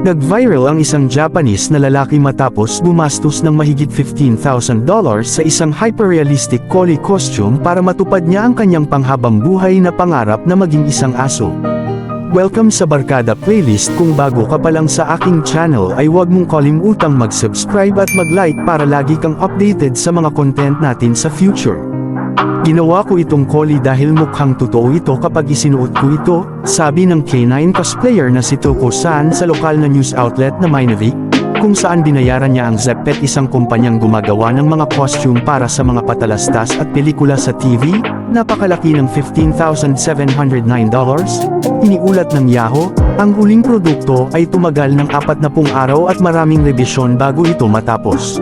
Nag-viral ang isang Japanese na lalaki matapos gumastos ng mahigit $15,000 sa isang hyperrealistic collie costume para matupad niya ang kanyang panghabang buhay na pangarap na maging isang aso. Welcome sa Barkada Playlist. Kung bago ka pa lang sa aking channel ay huwag mong kalimutang mag-subscribe at mag-like para lagi kang updated sa mga content natin sa future. Ginawa ko itong collie dahil mukhang totoo ito kapag isinuot ko ito, sabi ng K9 cosplayer na si Toko-san sa lokal na news outlet na Minavik, kung saan binayaran niya ang Zeppet, isang kumpanyang gumagawa ng mga costume para sa mga patalastas at pelikula sa TV, napakalaki ng $15,709. Iniulat ng Yahoo, ang huling produkto ay tumagal ng 40 araw at maraming rebisyon bago ito matapos.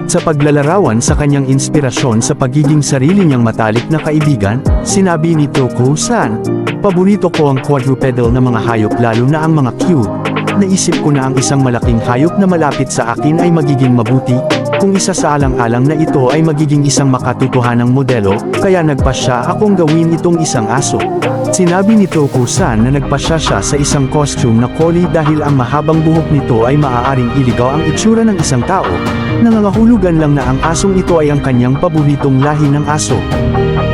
Sa paglalarawan sa kanyang inspirasyon sa pagiging sarili niyang matalik na kaibigan, sinabi ni Toko-san, "Paborito ko ang quadrupedal na mga hayop lalo na ang mga cute. Naisip ko na ang isang malaking hayop na malapit sa akin ay magiging mabuti, kung isa sa alang-alang na ito ay magiging isang makatotohanang modelo, kaya nagpasya akong gawin itong isang aso." Sinabi ni Toko-san na nagpasya siya sa isang costume na collie dahil ang mahabang buhok nito ay maaaring iligaw ang itsura ng isang tao. Nangangahulugan lang na ang asong ito ay ang kanyang paboritong lahi ng aso.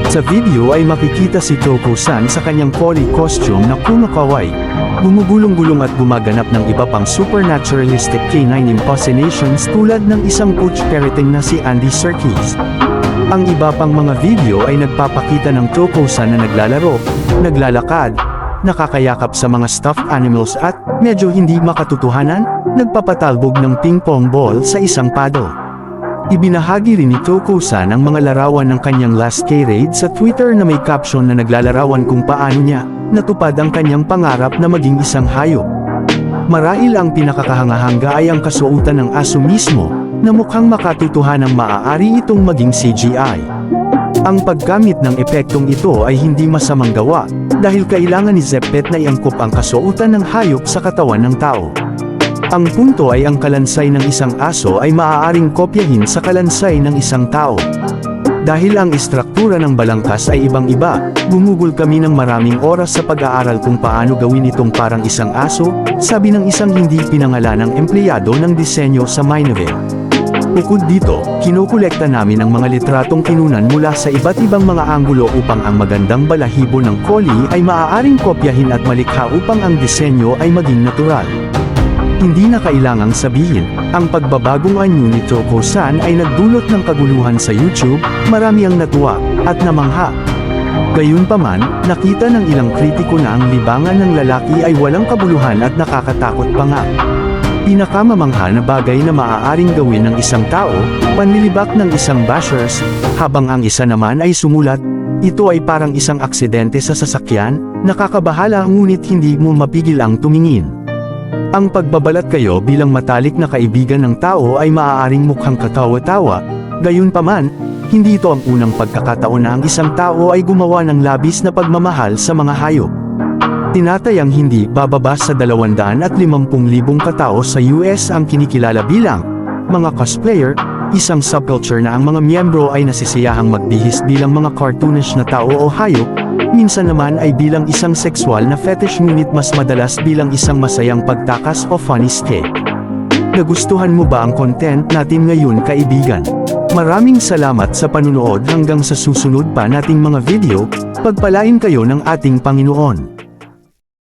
Sa video ay makikita si Toko-san sa kanyang collie costume na kumakaway, gumugulong-gulong at gumaganap ng iba pang supernaturalistic K9 impersonations tulad ng isang pooch parroting na si Andy Serkis. Ang iba pang mga video ay nagpapakita ng Toko-san na naglalaro, naglalakad, nakakayakap sa mga stuffed animals at, medyo hindi makatotohanan, nagpapatalbog ng ping-pong ball sa isang paddle. Ibinahagi rin ni Toko-san ang mga larawan ng kanyang last K-raid sa Twitter na may caption na naglalarawan kung paano niya natupad ang kanyang pangarap na maging isang hayop. Marahil ang pinakakahanga-hanga ay ang kasuotan ng aso mismo, na mukhang makatotohanang maaari itong maging CGI. Ang paggamit ng epektong ito ay hindi masamang gawa, dahil kailangan ni Zeppet na iangkop ang kasuotan ng hayop sa katawan ng tao. Ang punto ay ang kalansay ng isang aso ay maaaring kopyahin sa kalansay ng isang tao. Dahil ang istruktura ng balangkas ay ibang-iba, gumugol kami ng maraming oras sa pag-aaral kung paano gawin itong parang isang aso, sabi ng isang hindi pinangalanang empleyado ng disenyo sa Minavik. Bukod dito, kinukolekta namin ang mga litratong kinunan mula sa iba't ibang mga anggulo upang ang magandang balahibo ng collie ay maaaring kopyahin at malikha upang ang disenyo ay maging natural. Hindi na kailangang sabihin, ang pagbabagong anyo ni Toko-san ay nagdulot ng kaguluhan sa YouTube, marami ang natuwa, at namangha. Gayunpaman, nakita ng ilang kritiko na ang libangan ng lalaki ay walang kabuluhan at nakakatakot pa nga. Pinakamamangha na bagay na maaaring gawin ng isang tao, panlilibak ng isang bashers, habang ang isa naman ay sumulat, "Ito ay parang isang aksidente sa sasakyan, nakakabahala ngunit hindi mo mapigil ang tumingin." Ang pagbabalat kayo bilang matalik na kaibigan ng tao ay maaaring mukhang katawa-tawa, gayunpaman, hindi ito ang unang pagkakataon na ang isang tao ay gumawa ng labis na pagmamahal sa mga hayop. Tinatayang hindi bababa sa 250,000 katao sa US ang kinikilala bilang mga cosplayer, isang subculture na ang mga miyembro ay nasisiyahang magbihis bilang mga cartoonish na tao o hayop, minsan naman ay bilang isang sexual na fetish ngunit mas madalas bilang isang masayang pagtakas o funny skate. Nagustuhan mo ba ang content natin ngayon, kaibigan? Maraming salamat sa panunood. Hanggang sa susunod pa nating mga video, pagpalain kayo ng ating Panginoon.